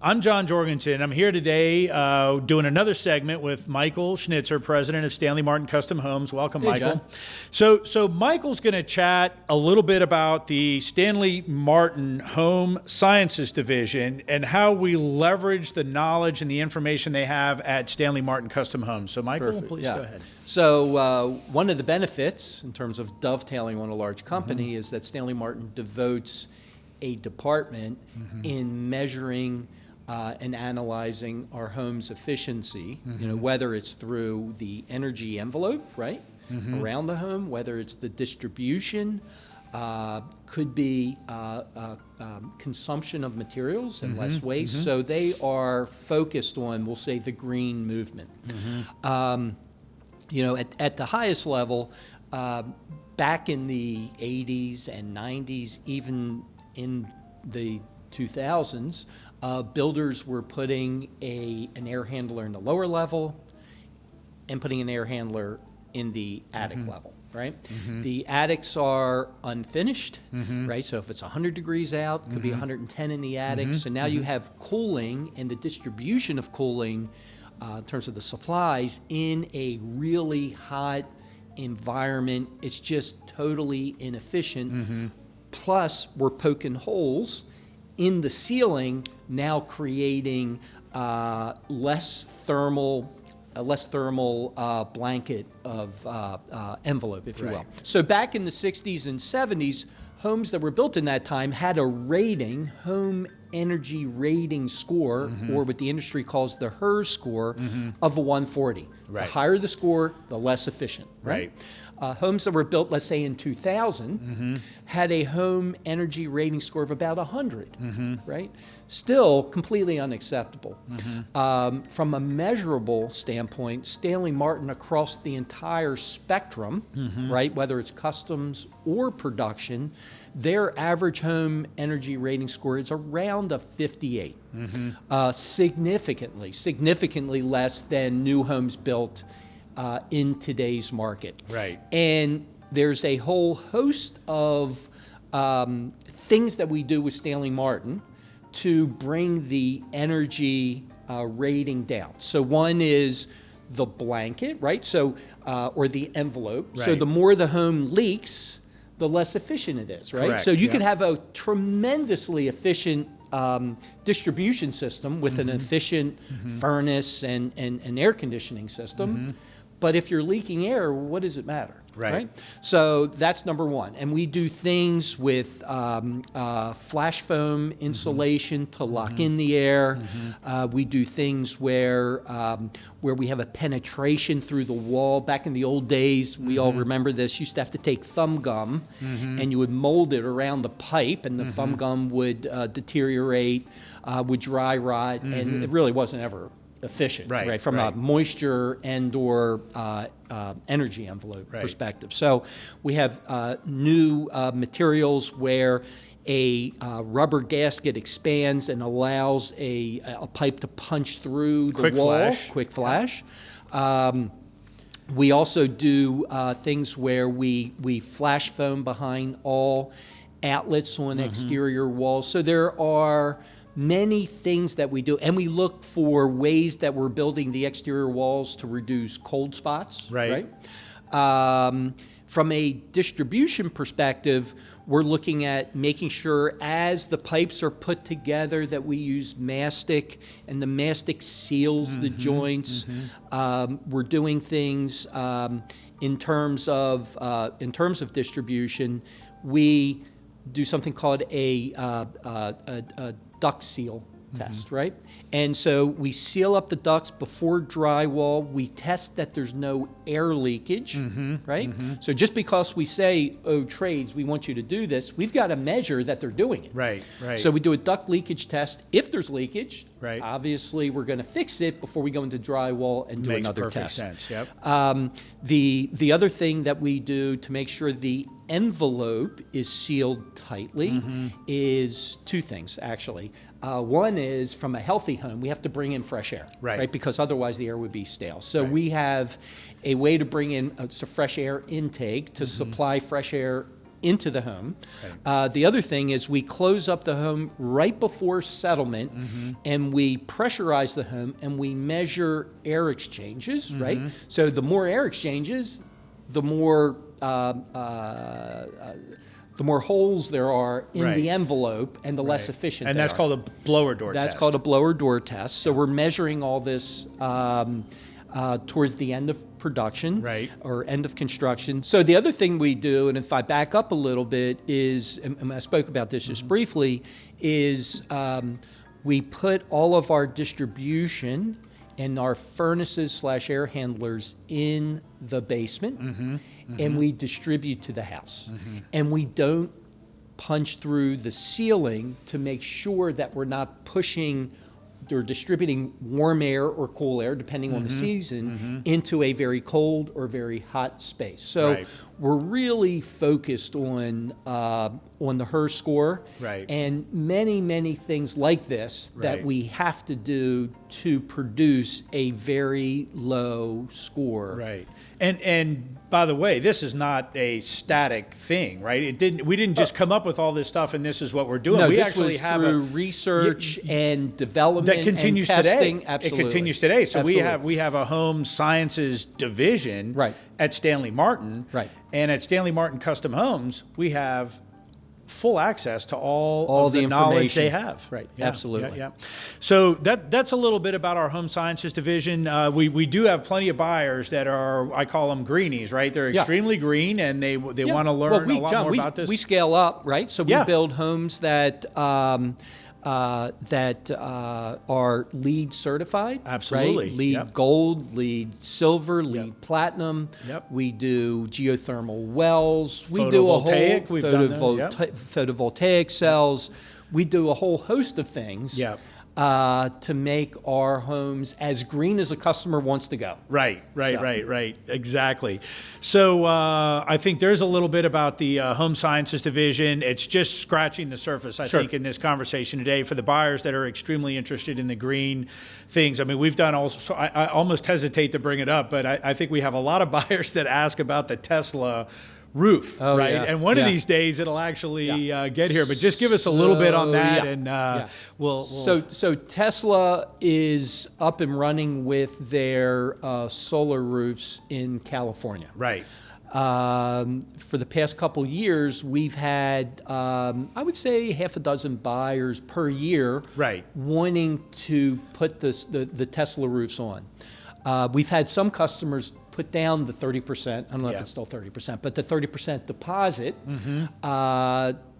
I'm John Jorgenson. I'm here today doing another segment with Michael Schnitzer, president of Stanley Martin Custom Homes. Welcome, Hey, Michael. John. So Michael's going to chat a little bit about the Stanley Martin Home Sciences Division and how we leverage the knowledge and the information they have at Stanley Martin Custom Homes. So, Michael, Perfect. please Yeah. go ahead. So one of the benefits in terms of dovetailing on a large company is that Stanley Martin devotes a department in measuring and analyzing our home's efficiency, whether it's through the energy envelope, right, around the home, whether it's the distribution, could be consumption of materials and less waste. So they are focused on, we'll say, the green movement. At the highest level, back in the 80s and 90s, even in the 2000s, builders were putting an air handler in the lower level and putting an air handler in the attic level, right? The attics are unfinished, right? So if it's 100 degrees out, it could be 110 in the attic. So now you have cooling and the distribution of cooling in terms of the supplies in a really hot environment. It's just totally inefficient. Plus, we're poking holes in the ceiling, now creating less thermal blanket of envelope, if you will. So back in the 60s and 70s, homes that were built in that time had a rating, home energy rating score, or what the industry calls the HERS score, of a 140. The higher the score, the less efficient. Right. Homes that were built, let's say in 2000, had a home energy rating score of about 100. Right. Still completely unacceptable. From a measurable standpoint, Stanley Martin across the entire spectrum, right, whether it's customs or production, their average home energy rating score is around a 58. Significantly less than new homes built in today's market. Right. And there's a whole host of things that we do with Stanley Martin to bring the energy rating down. So one is the blanket, right? So, or the envelope. Right. So the more the home leaks, the less efficient it is, right? Correct. So you could have a tremendously efficient distribution system with an efficient furnace and air conditioning system. But if you're leaking air, what does it matter? Right. So that's number one. And we do things with flash foam insulation to lock in the air. We do things where we have a penetration through the wall. Back in the old days, we all remember this, you used to have to take thumb gum and you would mold it around the pipe, and the thumb gum would deteriorate, would dry rot, and it really wasn't ever efficient, right? From a moisture and or energy envelope perspective. So we have new materials where a rubber gasket expands and allows a pipe to punch through the wall. Quick flash. We also do things where we flash foam behind all outlets on exterior walls. So there are many things that we do, and we look for ways that we're building the exterior walls to reduce cold spots. Right. From a distribution perspective, we're looking at making sure as the pipes are put together that we use mastic, and the mastic seals the joints. We're doing things in terms of distribution. We do something called a duct seal test, right? And so we seal up the ducts before drywall. We test that there's no air leakage, right? So just because we say, oh, trades, we want you to do this, we've got to measure that they're doing it. Right. So we do a duct leakage test. If there's leakage, obviously we're going to fix it before we go into drywall and do another test. Makes perfect sense, yep. The other thing that we do to make sure the envelope is sealed tightly is two things, actually. One is, from a healthy home, we have to bring in fresh air, right? Because otherwise the air would be stale. So we have a way to bring in fresh air intake to supply fresh air into the home. Right. The other thing is we close up the home right before settlement, and we pressurize the home, and we measure air exchanges, right? So the more air exchanges, the more holes there are in the envelope, and the less efficient and they that's are. called a blower door test. That's called a blower door test. So we're measuring all this towards the end of production, Right. or end of construction. So the other thing we do, and if I back up a little bit, is, and I spoke about this just briefly, is we put all of our distribution and our furnaces / air handlers in the basement, and we distribute to the house. And we don't punch through the ceiling to make sure that we're not pushing or distributing warm air or cool air, depending on the season, into a very cold or very hot space. So Right. we're really focused on the HER score, Right. and many things like this that Right. we have to do to produce a very low score. Right. And by the way, this is not a static thing, right? We didn't just come up with all this stuff and this is what we're doing. No, We this actually was have through research and development that continues and testing. today. Absolutely. It continues today. So Absolutely. we have a home sciences division Right. at Stanley Martin. Right. And at Stanley Martin Custom Homes, we have full access to all of the knowledge they information. have. Right. Yeah, Absolutely. Yeah. So that's a little bit about our home sciences division. We do have plenty of buyers that are, I call them greenies, right? They're Yeah. extremely green and they Yeah. want to learn Well, a lot John, more about this. We scale up, right? So we Yeah. build homes that are LEED certified. Absolutely. Right? LEED Yep. Gold, LEED Silver, LEED Yep. Platinum. Yep. We do geothermal wells. We do a whole Photovoltaic, we've done those, yep. photovoltaic cells. We do a whole host of things. Yep. To make our homes as green as a customer wants to go. Right. So- Exactly. So I think there's a little bit about the home sciences division. It's just scratching the surface, I Sure. think, in this conversation today for the buyers that are extremely interested in the green things. I mean, we've done also, I almost hesitate to bring it up, but I think we have a lot of buyers that ask about the Tesla roof, Oh, right? yeah. And one of Yeah. these days it'll actually get here, but just give us a little bit on that yeah. and Yeah. we'll So Tesla is up and running with their solar roofs in California. right. For the past couple years, we've had, I would say, half a dozen buyers per year Right. wanting to put the Tesla roofs on. We've had some customers put down the 30%, I don't know Yeah. if it's still 30%, but the 30% deposit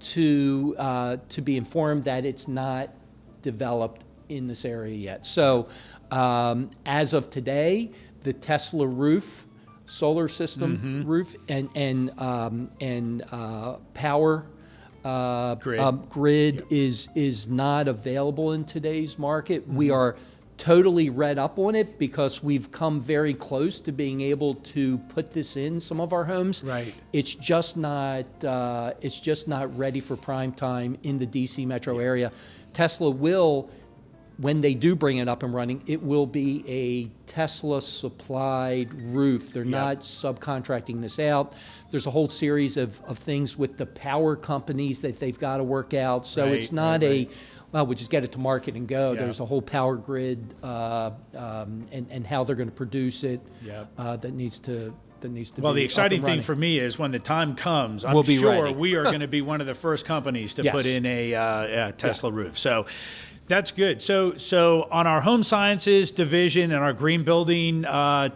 to be informed that it's not developed in this area yet. So as of today, the Tesla roof, solar system roof, and power grid is not available in today's market. We are totally read up on it because we've come very close to being able to put this in some of our homes. Right. It's just not ready for prime time in the DC metro area. Tesla will, when they do bring it up and running, it will be a Tesla supplied roof. They're not subcontracting this out. There's a whole series of things with the power companies that they've got to work out. So Right, it's not right. well, we just get it to market and go. Yeah. There's a whole power grid and how they're going to produce it Yep. that needs to Well, be the exciting up and thing running. for me is when the time comes, I'm We'll be sure ready. we are going to be one of the first companies to Yes. put in a Tesla roof. So that's good. So on our home sciences division and our green building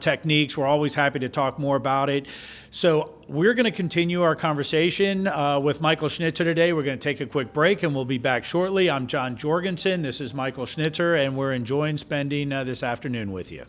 techniques, we're always happy to talk more about it. So we're going to continue our conversation with Michael Schnitzer today. We're going to take a quick break and we'll be back shortly. I'm John Jorgenson. This is Michael Schnitzer, and we're enjoying spending this afternoon with you.